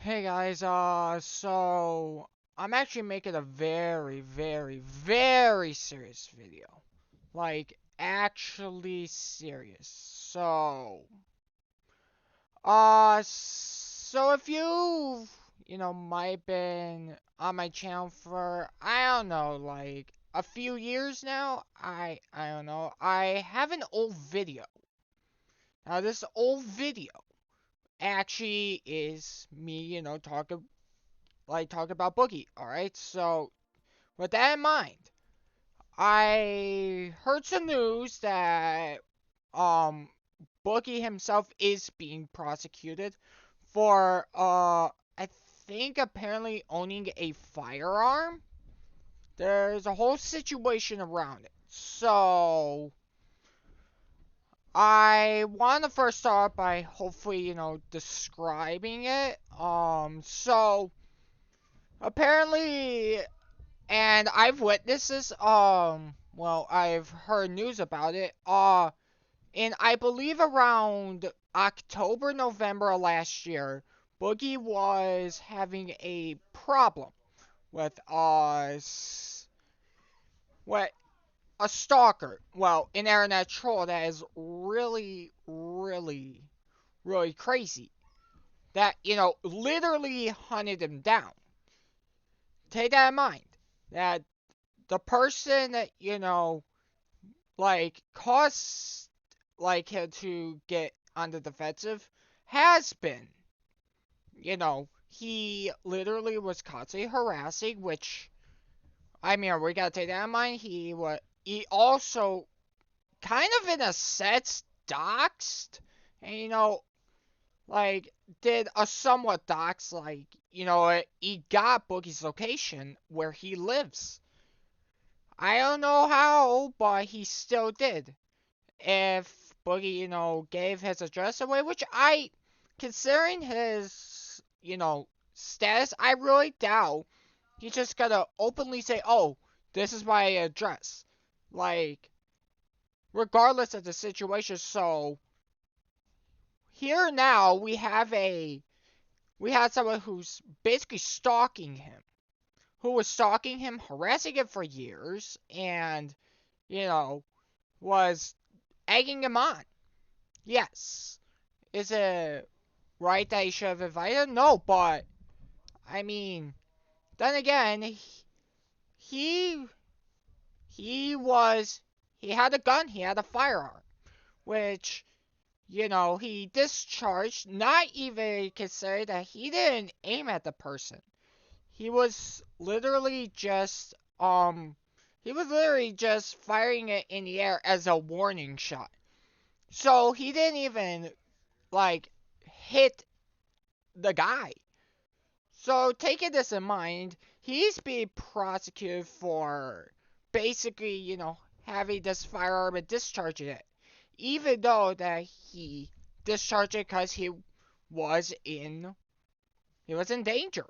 Hey guys, so I'm actually making a very, very, very serious video. Like, actually serious. So if might been on my channel for, I don't know, like, a few years now, I don't know, I have an old video. Now, this old video actually is me, talk about Boogie. All right. So with that in mind, I heard some news that um Boogie himself is being prosecuted for I think apparently owning a firearm. There's a whole situation around it. So I want to first start by hopefully, describing it. So apparently, and I've witnessed this, well, I've heard news about it, and I believe around October, November of last year, Boogie was having a problem with what, a stalker, well, an internet troll that is really, really, really crazy, that, literally hunted him down. Take that in mind, that the person that, caused him to get on the defensive has been. He literally was constantly harassing, which I mean we gotta take that in mind. He also kind of in a sense doxed, and like did a somewhat dox, like he got Boogie's location where he lives. I don't know how, but he still did. If Boogie, gave his address away, which considering his, status, I really doubt he's just gonna openly say, oh, this is my address. Like, regardless of the situation, so here now we had someone who's basically stalking him. Who was stalking him, harassing him for years, and, you know, was egging him on. Yes. Is it right that he should have invited him? No, but I mean, then again, he he was he had a gun, he had a firearm, which he discharged. Not even consider that he didn't aim at the person. He was literally just firing it in the air as a warning shot. So he didn't even like hit the guy. So taking this in mind, he's being prosecuted for basically, having this firearm and discharging it. Even though that he discharged it because was in he was in danger.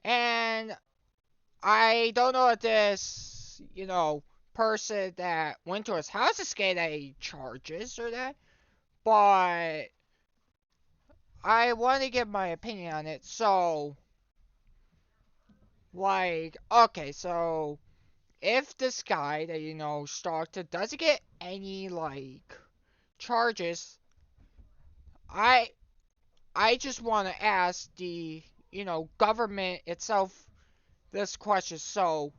And I don't know if this, person that went to his house escaped any charges or that, but I want to give my opinion on it. So, okay, so if this guy that stalked it doesn't get any charges, I I just want to ask the government itself this question. So,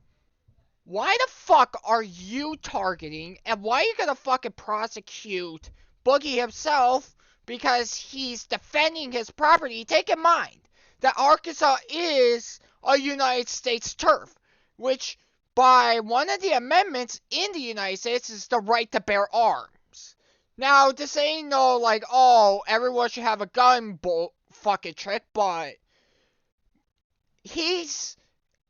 why the fuck are you targeting, and why are you gonna fucking prosecute Boogie himself because he's defending his property? Take in mind that Arkansas is a United States turf, which by one of the amendments in the United States is the right to bear arms. Now, this ain't no oh, everyone should have a gun fucking trick, but he's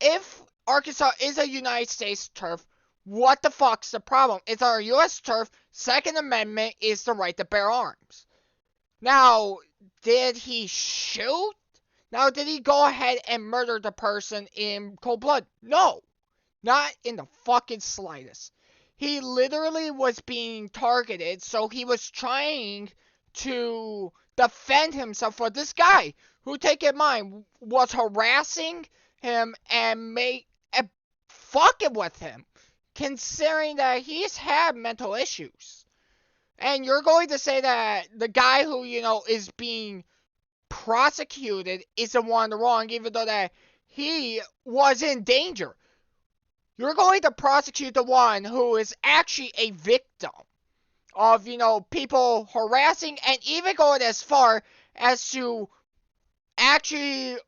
if Arkansas is a United States turf, what the fuck's the problem? It's our U.S. turf. Second Amendment is the right to bear arms. Now, did he shoot? Now, did he go ahead and murder the person in cold blood? No. Not in the fucking slightest. He literally was being targeted, so he was trying to defend himself for this guy who, take in mind, was harassing him and fucking with him, considering that he's had mental issues. And you're going to say that the guy who, is being prosecuted is the one wrong, even though that he was in danger. You're going to prosecute the one who is actually a victim of, people harassing, and even going as far as to actually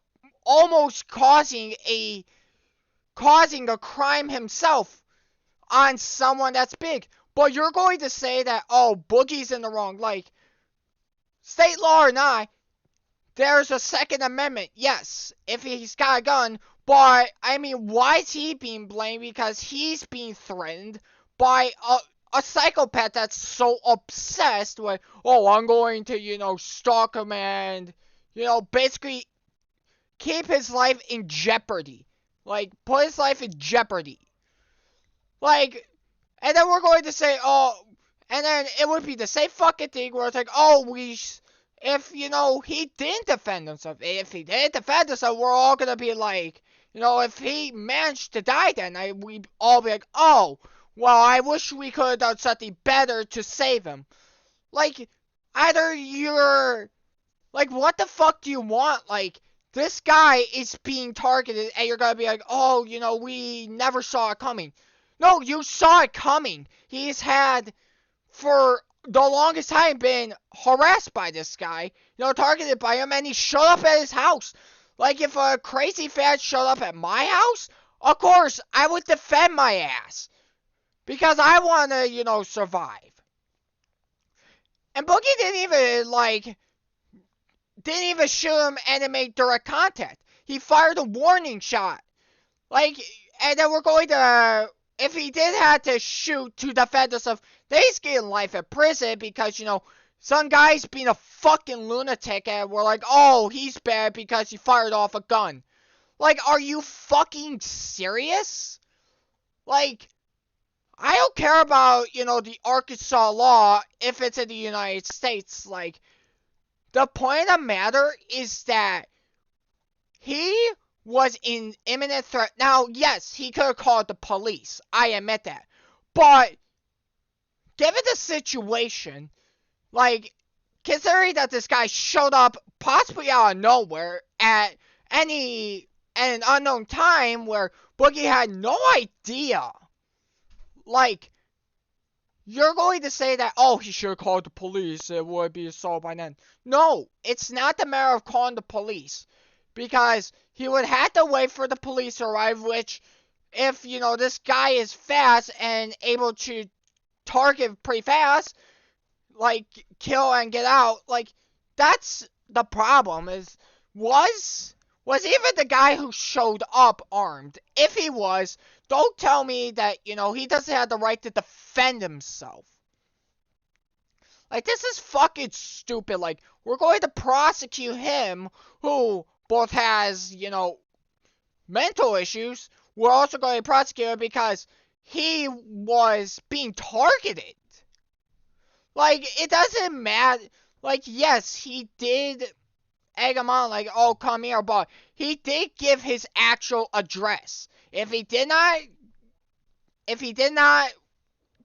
almost causing a crime himself on someone that's big. But you're going to say that, oh, Boogie's in the wrong. Like, state law or not, there's a Second Amendment, yes, if he's got a gun. But, I mean, why is he being blamed? Because he's being threatened by a psychopath that's so obsessed with, oh, I'm going to, stalk him and, basically keep his life in jeopardy. Like, put his life in jeopardy. Like, and then we're going to say, oh, and then it would be the same fucking thing where it's like, oh, if, he didn't defend himself. If he didn't defend himself, we're all going to be like, if he managed to die then, we'd all be like, oh, well, I wish we could have done something better to save him. Like, either you're, like, what the fuck do you want? Like, this guy is being targeted, and you're going to be like, oh, we never saw it coming. No, you saw it coming. He's had, for the longest time, been harassed by this guy, targeted by him, and he showed up at his house. Like, if a crazy fan showed up at my house, of course, I would defend my ass. Because I want to, survive. And Boogie didn't even shoot him and make direct contact. He fired a warning shot. Like, and then we're going to, if he did have to shoot to defend himself, then he's getting life in prison because, some guy's being a fucking lunatic and we're like, oh, he's bad because he fired off a gun. Like, are you fucking serious? Like, I don't care about, the Arkansas law if it's in the United States. Like, the point of the matter is that he was in imminent threat. Now, yes, he could have called the police. I admit that. But, given the situation, like, considering that this guy showed up possibly out of nowhere at an unknown time where Boogie had no idea, like, you're going to say that, oh, he should have called the police, it would be solved by then. No, it's not the matter of calling the police. Because he would have to wait for the police to arrive, which, if, this guy is fast and able to target pretty fast, like, kill and get out, like, that's the problem, was even the guy who showed up armed? If he was, don't tell me that, he doesn't have the right to defend himself. Like, this is fucking stupid. Like, we're going to prosecute him, who both has, mental issues. We're also going to prosecute him because he was being targeted. Like, it doesn't matter. Like, yes, he did egg him on, like, oh, come here, but he did give his actual address. If he did not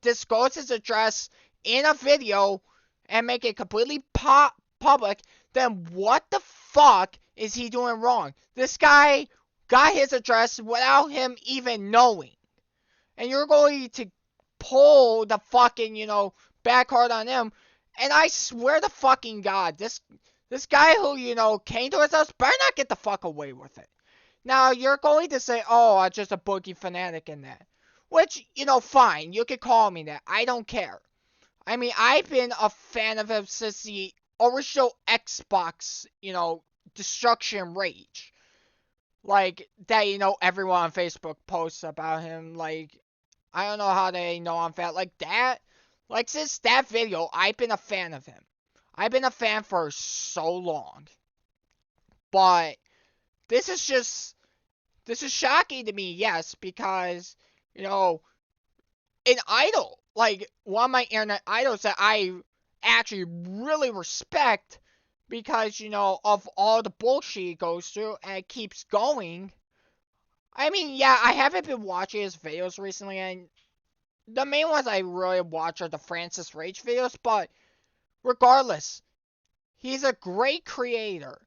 disclose his address in a video and make it completely public, then what the fuck is he doing wrong? This guy got his address without him even knowing. And you're going to pull the fucking, back card on him. And I swear to fucking God, this guy who, came to his house better not get the fuck away with it. Now, you're going to say, oh, I'm just a Boogie fanatic in that. Which, fine, you can call me that. I don't care. I mean, I've been a fan of him since the original Xbox, Destruction Rage. Like, that, everyone on Facebook posts about him. Like, I don't know how they know I'm fan. Like, that, like, since that video, I've been a fan of him. I've been a fan for so long. But, this is shocking to me, yes, because, an idol, like, one of my internet idols that I actually really respect, because, of all the bullshit he goes through and it keeps going. I mean, yeah, I haven't been watching his videos recently, and the main ones I really watch are the Francis Rage videos, but regardless, he's a great creator.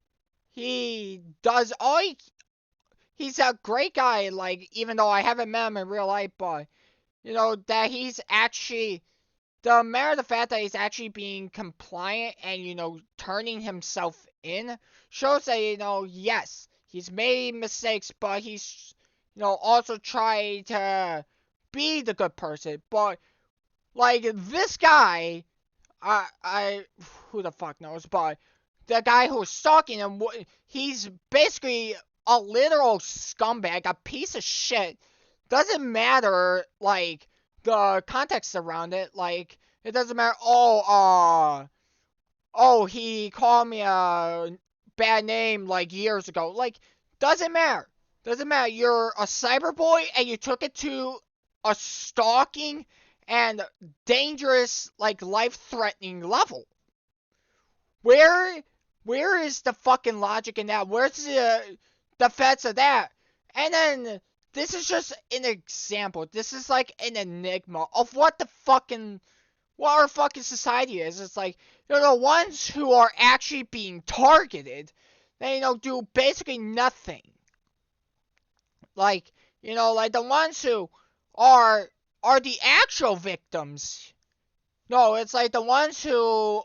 He does all he's a great guy, like, even though I haven't met him in real life, but, that he's actually, the matter of the fact that he's actually being compliant and, turning himself in shows that, yes, he's made mistakes, but he's, also tried to be the good person. But, like, this guy, I who the fuck knows, but the guy who's stalking him, he's basically a literal scumbag, a piece of shit. Doesn't matter, like, the context around it. Like, it doesn't matter. He called me a bad name, like, years ago. Like, doesn't matter. Doesn't matter. You're a cyberboy and you took it to a stalking and dangerous, like, life-threatening level. Where where is the fucking logic in that? Where's the defense of that? And then this is just an example. This is like an enigma of what our fucking society is. It's like, the ones who are actually being targeted, they do basically nothing. Like, like the ones who are the actual victims. No, it's like the ones who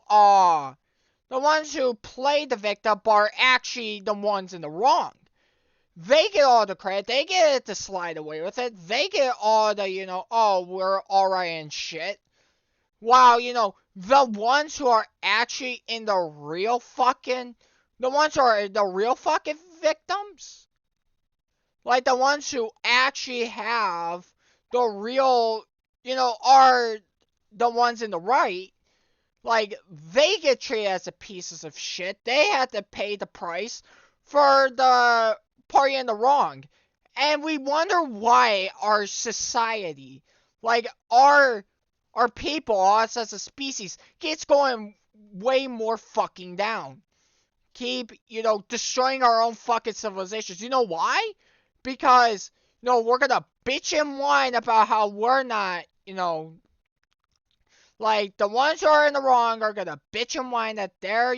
play the victim are actually the ones in the wrong. They get all the credit. They get to slide away with it. They get all the, we're alright and shit. While, the ones who are actually in the real fucking victims, like the ones who actually have the real, are the ones in the right, like, they get treated as the pieces of shit. They have to pay the price for the party in the wrong. And we wonder why our society, like, our people, us as a species, keeps going way more fucking down. Keep, destroying our own fucking civilizations. You know why? Because, we're gonna bitch and whine about how we're not, like, the ones who are in the wrong are gonna bitch and whine that they're,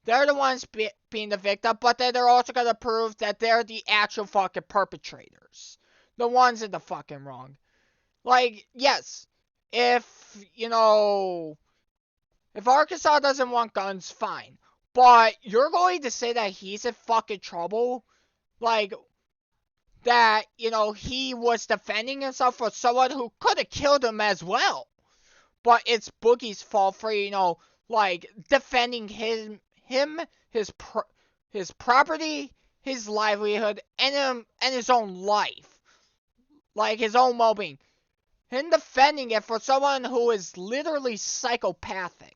they're the ones being the victim, but then they're also gonna prove that they're the actual fucking perpetrators. The ones in the fucking wrong. Like, yes, if, if Arkansas doesn't want guns, fine. But you're going to say that he's in fucking trouble? Like, that, he was defending himself for someone who could have killed him as well. But it's Boogie's fault for, like, defending him, his property, his livelihood, and his own life. Like, his own well-being. Him defending it for someone who is literally psychopathic.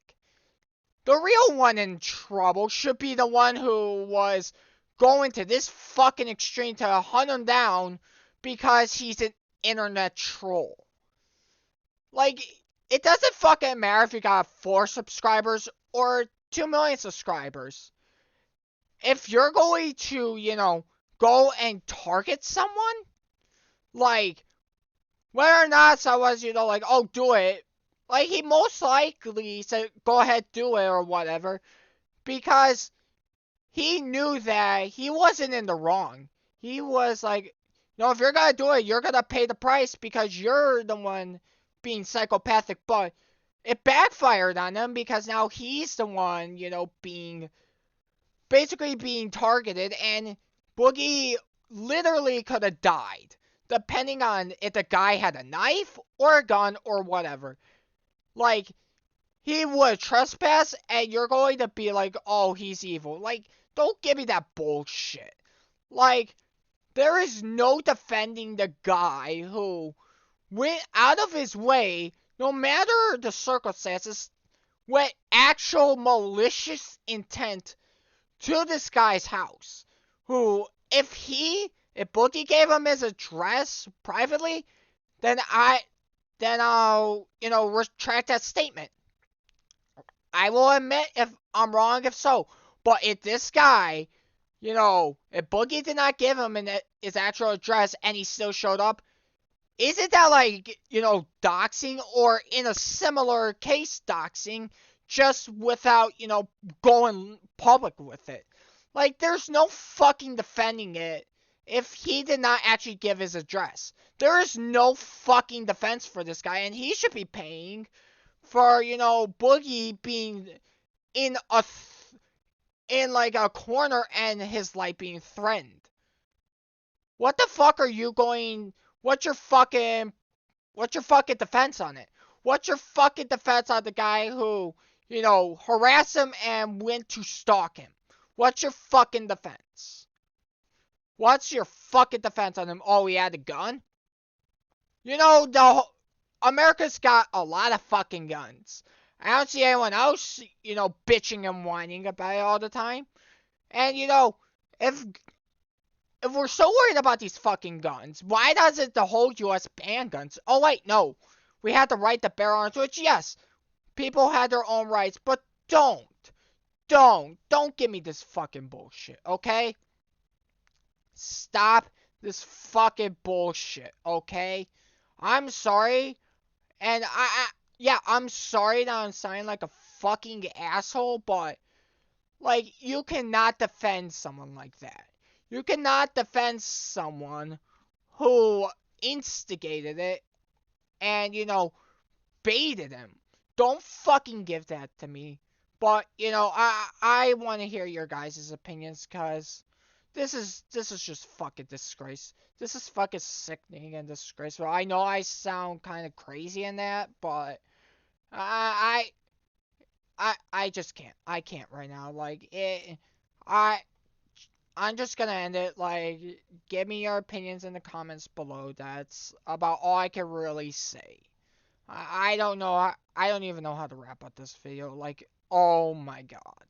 The real one in trouble should be the one who was going to this fucking extreme to hunt him down because he's an internet troll. Like, it doesn't fucking matter if you got 4 subscribers or 2 million subscribers. If you're going to, go and target someone, like, whether or not someone's, like, oh, do it, like, he most likely said, go ahead, do it, or whatever, because he knew that he wasn't in the wrong. He was like, if you're gonna do it, you're gonna pay the price because you're the one being psychopathic. But it backfired on him because now he's the one, basically being targeted, and Boogie literally could have died, depending on if the guy had a knife or a gun or whatever. Like, he would trespass, and you're going to be like, oh, he's evil. Like, don't give me that bullshit. Like, there is no defending the guy who went out of his way, no matter the circumstances, with actual malicious intent to this guy's house. Who, if Boogie gave him his address privately, then I'll, retract that statement. I will admit if I'm wrong, if so. But if this guy, if Boogie did not give him his actual address and he still showed up, isn't that like, doxing, or in a similar case doxing, just without, going public with it? Like, there's no fucking defending it if he did not actually give his address. There is no fucking defense for this guy, and he should be paying for, Boogie being in in like a corner and his life being threatened. What the fuck are you going? What's your fucking defense on it? What's your fucking defense on the guy who, harassed him and went to stalk him? What's your fucking defense? What's your fucking defense on him? Oh, he had a gun? America's got a lot of fucking guns. I don't see anyone else, bitching and whining about it all the time. And, if we're so worried about these fucking guns, why doesn't the whole U.S. ban guns? Oh, wait, no. We had the right to bear arms, which, yes, people had their own rights, but don't give me this fucking bullshit, okay? Stop this fucking bullshit, okay? I'm sorry, and yeah, I'm sorry that I'm sounding like a fucking asshole, but, like, you cannot defend someone like that. You cannot defend someone who instigated it and, baited him. Don't fucking give that to me. But, I want to hear your guys' opinions, because this is just fucking disgrace. This is fucking sickening and disgraceful. I know I sound kind of crazy in that, but I I just can't. I can't right now. Like I I'm just gonna end it. Like, give me your opinions in the comments below. That's about all I can really say. I don't know. I don't even know how to wrap up this video. Like, oh my god.